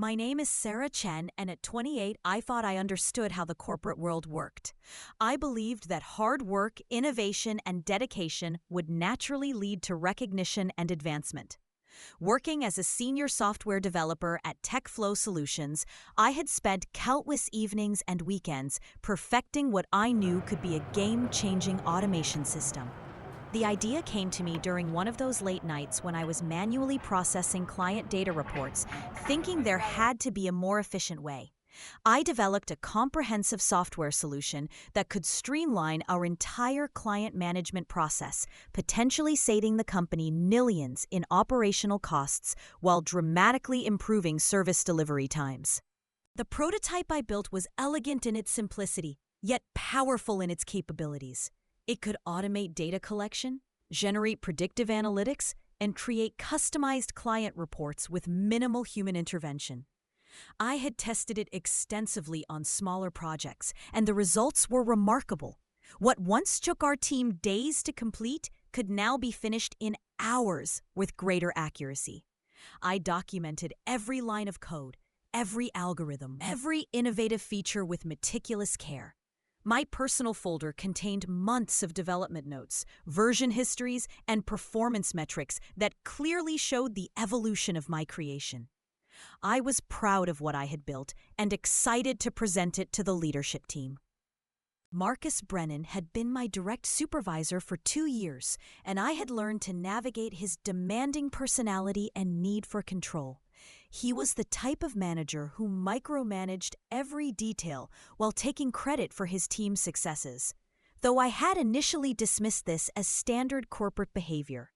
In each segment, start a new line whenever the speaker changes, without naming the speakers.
My name is Sarah Chen, and at 28, I thought I understood how the corporate world worked. I believed that hard work, innovation, and dedication would naturally lead to recognition and advancement. Working as a senior software developer at TechFlow Solutions, I had spent countless evenings and weekends perfecting what I knew could be a game-changing automation system. The idea came to me during one of those late nights when I was manually processing client data reports, thinking there had to be a more efficient way. I developed a comprehensive software solution that could streamline our entire client management process, potentially saving the company millions in operational costs while dramatically improving service delivery times. The prototype I built was elegant in its simplicity, yet powerful in its capabilities. It could automate data collection, generate predictive analytics, and create customized client reports with minimal human intervention. I had tested it extensively on smaller projects, and the results were remarkable. What once took our team days to complete could now be finished in hours with greater accuracy. I documented every line of code, every algorithm, every innovative feature with meticulous care. My personal folder contained months of development notes, version histories, and performance metrics that clearly showed the evolution of my creation. I was proud of what I had built and excited to present it to the leadership team. Marcus Brennan had been my direct supervisor for 2 years, and I had learned to navigate his demanding personality and need for control. He was the type of manager who micromanaged every detail while taking credit for his team's successes, though I had initially dismissed this as standard corporate behavior.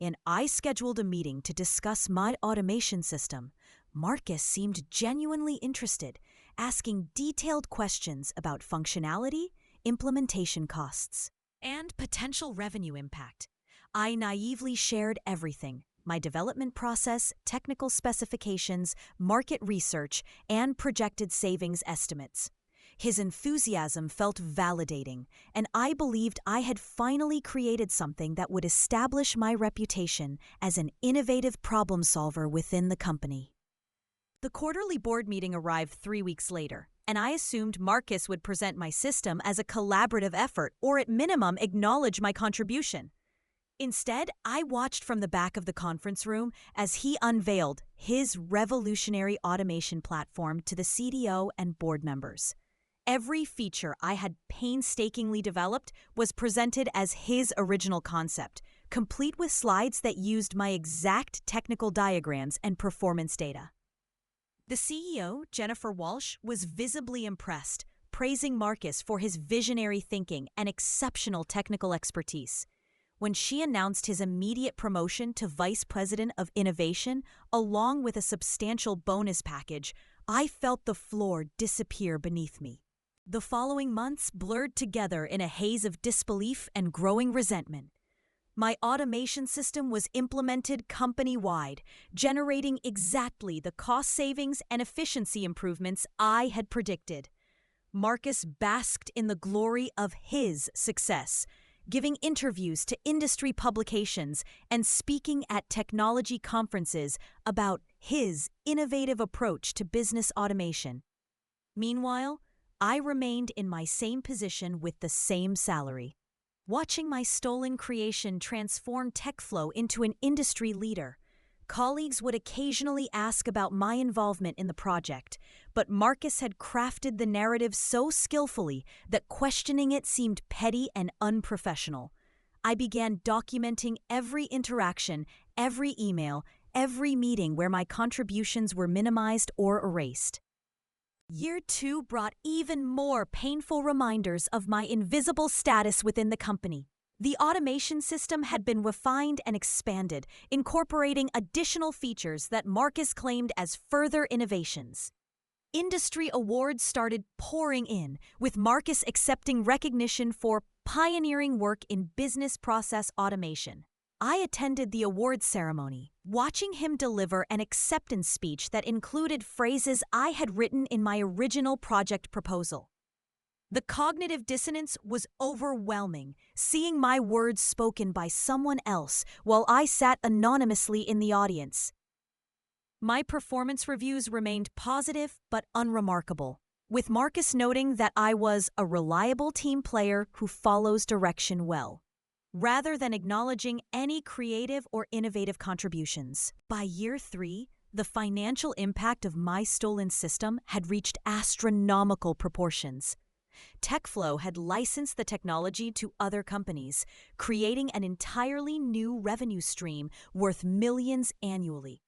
And I scheduled a meeting to discuss my automation system. Marcus seemed genuinely interested, asking detailed questions about functionality, implementation costs, and potential revenue impact. I naively shared everything: my development process, technical specifications, market research, and projected savings estimates. His enthusiasm felt validating, and I believed I had finally created something that would establish my reputation as an innovative problem solver within the company. The quarterly board meeting arrived 3 weeks later, and I assumed Marcus would present my system as a collaborative effort or at minimum acknowledge my contribution. Instead, I watched from the back of the conference room as he unveiled his revolutionary automation platform to the CDO and board members. Every feature I had painstakingly developed was presented as his original concept, complete with slides that used my exact technical diagrams and performance data. The CEO, Jennifer Walsh, was visibly impressed, praising Marcus for his visionary thinking and exceptional technical expertise. When she announced his immediate promotion to Vice President of Innovation, along with a substantial bonus package, I felt the floor disappear beneath me. The following months blurred together in a haze of disbelief and growing resentment. My automation system was implemented company-wide, generating exactly the cost savings and efficiency improvements I had predicted. Marcus basked in the glory of his success, giving interviews to industry publications and speaking at technology conferences about his innovative approach to business automation. Meanwhile, I remained in my same position with the same salary. Watching my stolen creation transform TechFlow into an industry leader, colleagues would occasionally ask about my involvement in the project, but Marcus had crafted the narrative so skillfully that questioning it seemed petty and unprofessional. I began documenting every interaction, every email, every meeting where my contributions were minimized or erased. Year 2 brought even more painful reminders of my invisible status within the company. The automation system had been refined and expanded, incorporating additional features that Marcus claimed as further innovations. Industry awards started pouring in, with Marcus accepting recognition for pioneering work in business process automation. I attended the awards ceremony, watching him deliver an acceptance speech that included phrases I had written in my original project proposal. The cognitive dissonance was overwhelming, seeing my words spoken by someone else while I sat anonymously in the audience. My performance reviews remained positive but unremarkable, with Marcus noting that I was a reliable team player who follows direction well, rather than acknowledging any creative or innovative contributions. By year 3, the financial impact of my stolen system had reached astronomical proportions. TechFlow had licensed the technology to other companies, creating an entirely new revenue stream worth millions annually.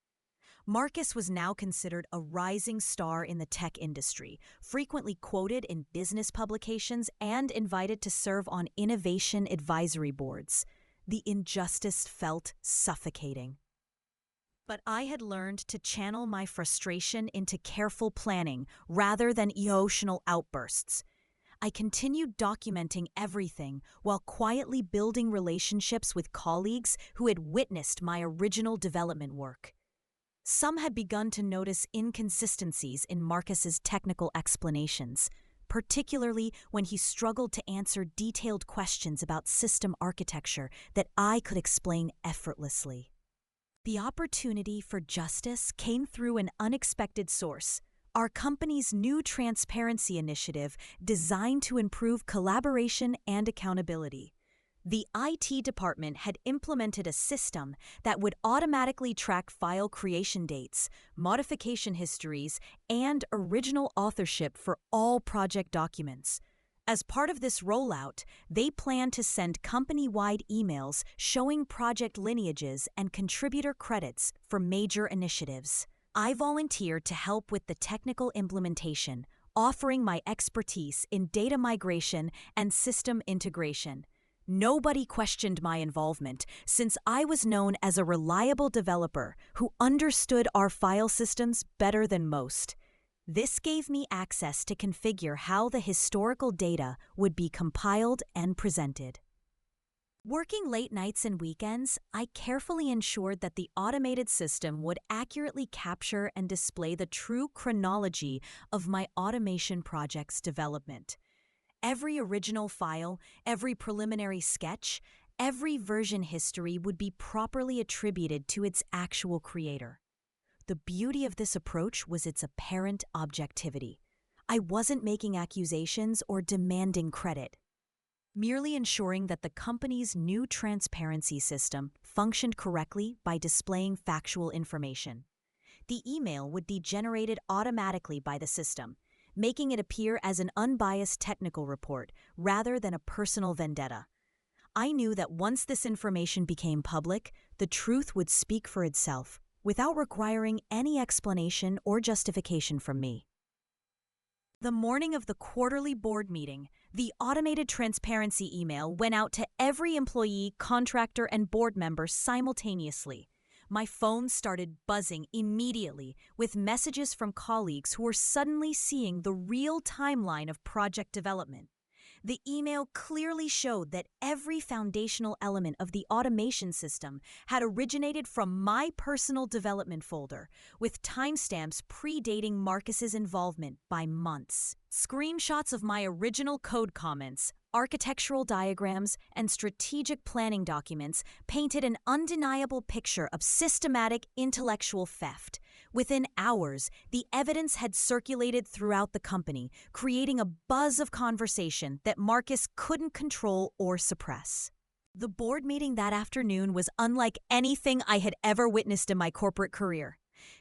Marcus was now considered a rising star in the tech industry, frequently quoted in business publications and invited to serve on innovation advisory boards. The injustice felt suffocating. But I had learned to channel my frustration into careful planning rather than emotional outbursts. I continued documenting everything while quietly building relationships with colleagues who had witnessed my original development work. Some had begun to notice inconsistencies in Marcus's technical explanations, particularly when he struggled to answer detailed questions about system architecture that I could explain effortlessly. The opportunity for justice came through an unexpected source: our company's new transparency initiative designed to improve collaboration and accountability. The IT department had implemented a system that would automatically track file creation dates, modification histories, and original authorship for all project documents. As part of this rollout, they plan to send company-wide emails showing project lineages and contributor credits for major initiatives. I volunteered to help with the technical implementation, offering my expertise in data migration and system integration. Nobody questioned my involvement, since I was known as a reliable developer who understood our file systems better than most. This gave me access to configure how the historical data would be compiled and presented. Working late nights and weekends, I carefully ensured that the automated system would accurately capture and display the true chronology of my automation project's development. Every original file, every preliminary sketch, every version history would be properly attributed to its actual creator. The beauty of this approach was its apparent objectivity. I wasn't making accusations or demanding credit, merely ensuring that the company's new transparency system functioned correctly by displaying factual information. The email would be generated automatically by the system, making it appear as an unbiased technical report rather than a personal vendetta. I knew that once this information became public, the truth would speak for itself, without requiring any explanation or justification from me. The morning of the quarterly board meeting, the automated transparency email went out to every employee, contractor, and board member simultaneously. My phone started buzzing immediately with messages from colleagues who were suddenly seeing the real timeline of project development. The email clearly showed that every foundational element of the automation system had originated from my personal development folder, with timestamps predating Marcus's involvement by months. Screenshots of my original code comments, architectural diagrams, and strategic planning documents painted an undeniable picture of systematic intellectual theft. Within hours, the evidence had circulated throughout the company, creating a buzz of conversation that Marcus couldn't control or suppress. The board meeting that afternoon was unlike anything I had ever witnessed in my corporate career.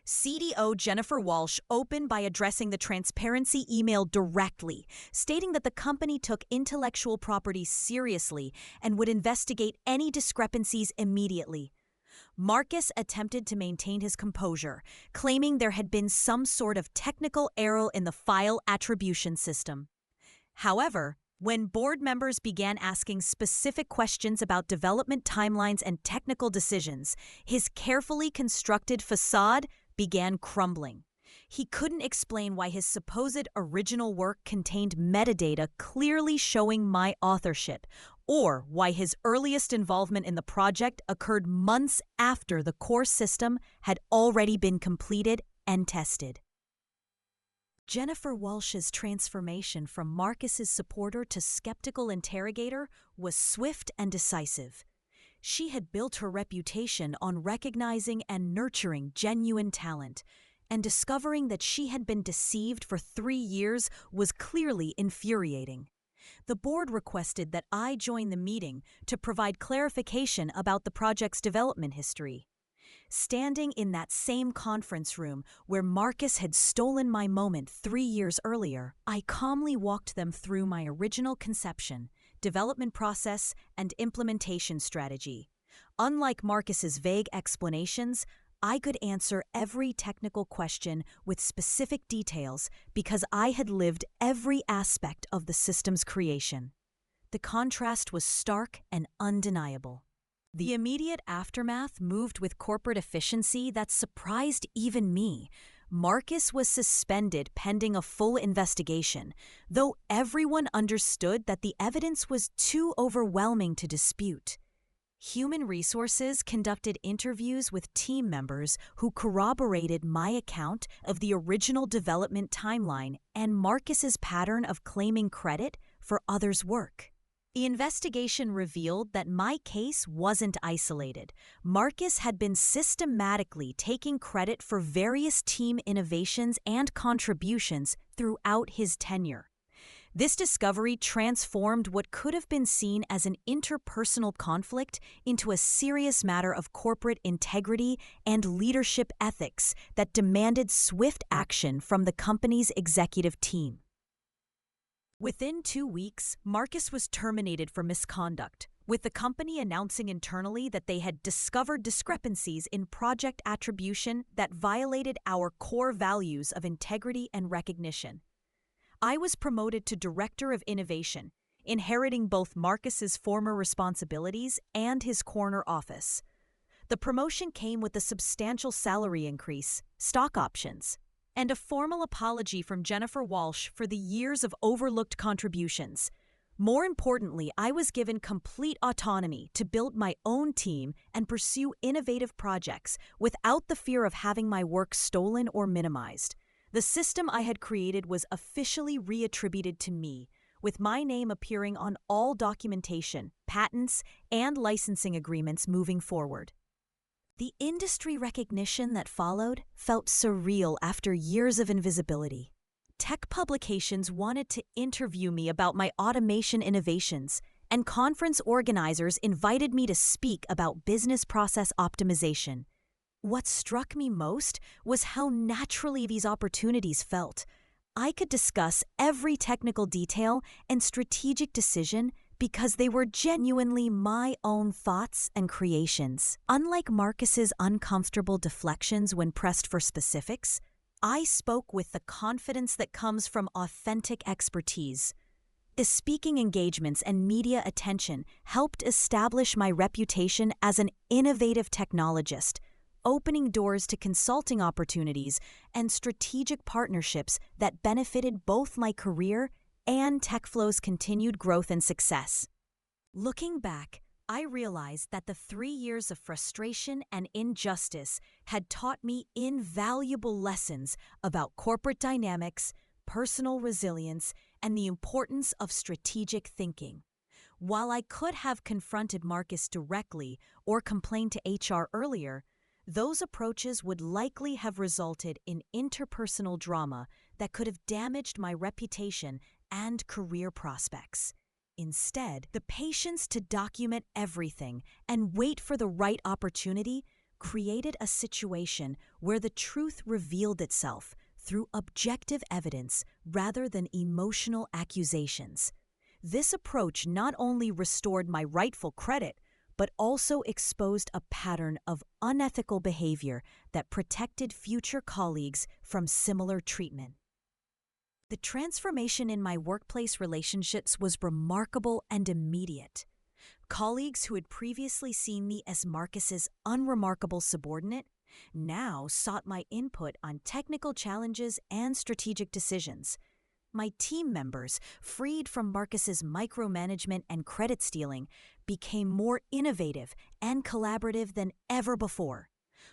CDO Jennifer Walsh opened by addressing the transparency email directly, stating that the company took intellectual property seriously and would investigate any discrepancies immediately. Marcus attempted to maintain his composure, claiming there had been some sort of technical error in the file attribution system. However, when board members began asking specific questions about development timelines and technical decisions, his carefully constructed facade began crumbling. He couldn't explain why his supposed original work contained metadata clearly showing my authorship, or why his earliest involvement in the project occurred months after the core system had already been completed and tested. Jennifer Walsh's transformation from Marcus's supporter to skeptical interrogator was swift and decisive. She had built her reputation on recognizing and nurturing genuine talent, and discovering that she had been deceived for 3 years was clearly infuriating. The board requested that I join the meeting to provide clarification about the project's development history. Standing in that same conference room where Marcus had stolen my moment 3 years earlier, I calmly walked them through my original conception, development process, and implementation strategy. Unlike Marcus's vague explanations, I could answer every technical question with specific details because I had lived every aspect of the system's creation. The contrast was stark and undeniable. The immediate aftermath moved with corporate efficiency that surprised even me. Marcus was suspended pending a full investigation, though everyone understood that the evidence was too overwhelming to dispute. Human Resources conducted interviews with team members who corroborated my account of the original development timeline and Marcus's pattern of claiming credit for others' work. The investigation revealed that my case wasn't isolated. Marcus had been systematically taking credit for various team innovations and contributions throughout his tenure. This discovery transformed what could have been seen as an interpersonal conflict into a serious matter of corporate integrity and leadership ethics that demanded swift action from the company's executive team. Within 2 weeks, Marcus was terminated for misconduct, with the company announcing internally that they had discovered discrepancies in project attribution that violated our core values of integrity and recognition. I was promoted to Director of Innovation, inheriting both Marcus's former responsibilities and his corner office. The promotion came with a substantial salary increase, stock options, and a formal apology from Jennifer Walsh for the years of overlooked contributions. More importantly, I was given complete autonomy to build my own team and pursue innovative projects without the fear of having my work stolen or minimized. The system I had created was officially reattributed to me, with my name appearing on all documentation, patents, and licensing agreements moving forward. The industry recognition that followed felt surreal after years of invisibility. Tech publications wanted to interview me about my automation innovations, and conference organizers invited me to speak about business process optimization. What struck me most was how naturally these opportunities felt. I could discuss every technical detail and strategic decision because they were genuinely my own thoughts and creations. Unlike Marcus's uncomfortable deflections when pressed for specifics, I spoke with the confidence that comes from authentic expertise. The speaking engagements and media attention helped establish my reputation as an innovative technologist, opening doors to consulting opportunities and strategic partnerships that benefited both my career and TechFlow's continued growth and success. Looking back, I realized that the 3 years of frustration and injustice had taught me invaluable lessons about corporate dynamics, personal resilience, and the importance of strategic thinking. While I could have confronted Marcus directly or complained to HR earlier, those approaches would likely have resulted in interpersonal drama that could have damaged my reputation and career prospects. Instead, the patience to document everything and wait for the right opportunity created a situation where the truth revealed itself through objective evidence rather than emotional accusations. This approach not only restored my rightful credit, but also exposed a pattern of unethical behavior that protected future colleagues from similar treatment. The transformation in my workplace relationships was remarkable and immediate. Colleagues who had previously seen me as Marcus's unremarkable subordinate now sought my input on technical challenges and strategic decisions. My team members, freed from Marcus's micromanagement and credit stealing, became more innovative and collaborative than ever before.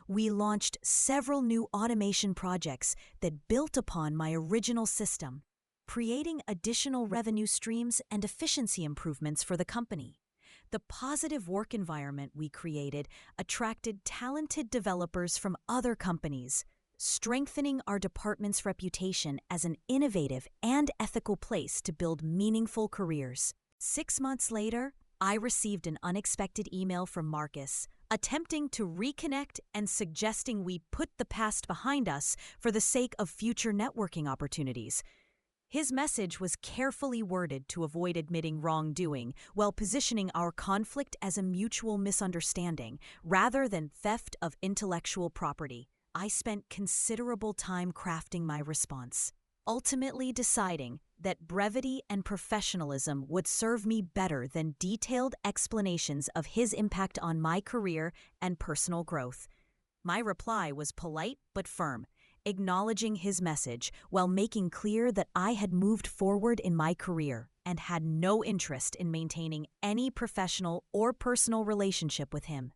We launched several new automation projects that built upon my original system, creating additional revenue streams and efficiency improvements for the company. The positive work environment we created attracted talented developers from other companies, strengthening our department's reputation as an innovative and ethical place to build meaningful careers. 6 months later, I received an unexpected email from Marcus, attempting to reconnect and suggesting we put the past behind us for the sake of future networking opportunities. His message was carefully worded to avoid admitting wrongdoing, while positioning our conflict as a mutual misunderstanding rather than theft of intellectual property. I spent considerable time crafting my response, ultimately deciding that brevity and professionalism would serve me better than detailed explanations of his impact on my career and personal growth. My reply was polite but firm, acknowledging his message while making clear that I had moved forward in my career and had no interest in maintaining any professional or personal relationship with him.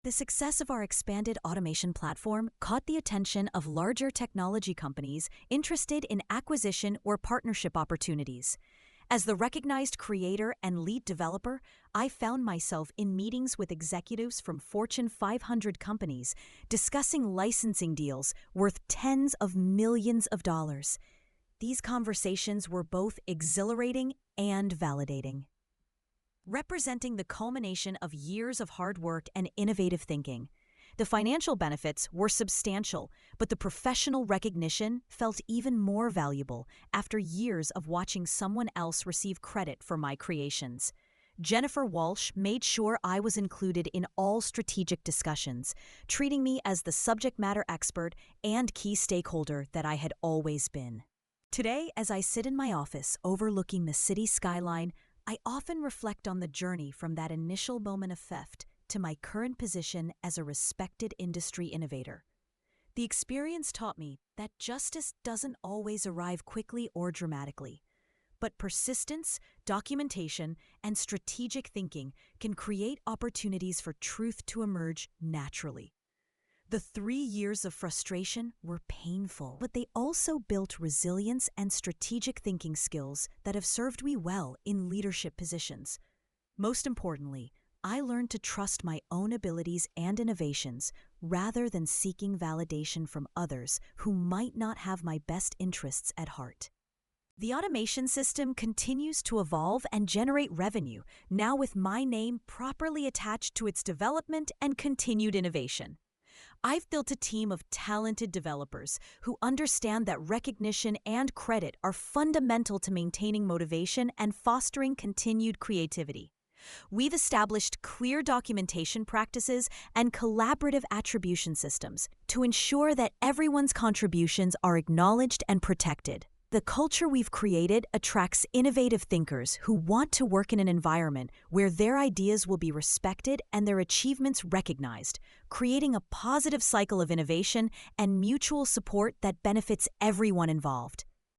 The success of our expanded automation platform caught the attention of larger technology companies interested in acquisition or partnership opportunities. As the recognized creator and lead developer, I found myself in meetings with executives from Fortune 500 companies discussing licensing deals worth tens of millions of dollars. These conversations were both exhilarating and validating, representing the culmination of years of hard work and innovative thinking. The financial benefits were substantial, but the professional recognition felt even more valuable after years of watching someone else receive credit for my creations. Jennifer Walsh made sure I was included in all strategic discussions, treating me as the subject matter expert and key stakeholder that I had always been. Today, as I sit in my office overlooking the city skyline, I often reflect on the journey from that initial moment of theft to my current position as a respected industry innovator. The experience taught me that justice doesn't always arrive quickly or dramatically, but persistence, documentation, and strategic thinking can create opportunities for truth to emerge naturally. The 3 years of frustration were painful, but they also built resilience and strategic thinking skills that have served me well in leadership positions. Most importantly, I learned to trust my own abilities and innovations rather than seeking validation from others who might not have my best interests at heart. The automation system continues to evolve and generate revenue, now with my name properly attached to its development and continued innovation. I've built a team of talented developers who understand that recognition and credit are fundamental to maintaining motivation and fostering continued creativity. We've established clear documentation practices and collaborative attribution systems to ensure that everyone's contributions are acknowledged and protected. The culture we've created attracts innovative thinkers who want to work in an environment where their ideas will be respected and their achievements recognized, creating a positive cycle of innovation and mutual support that benefits everyone involved.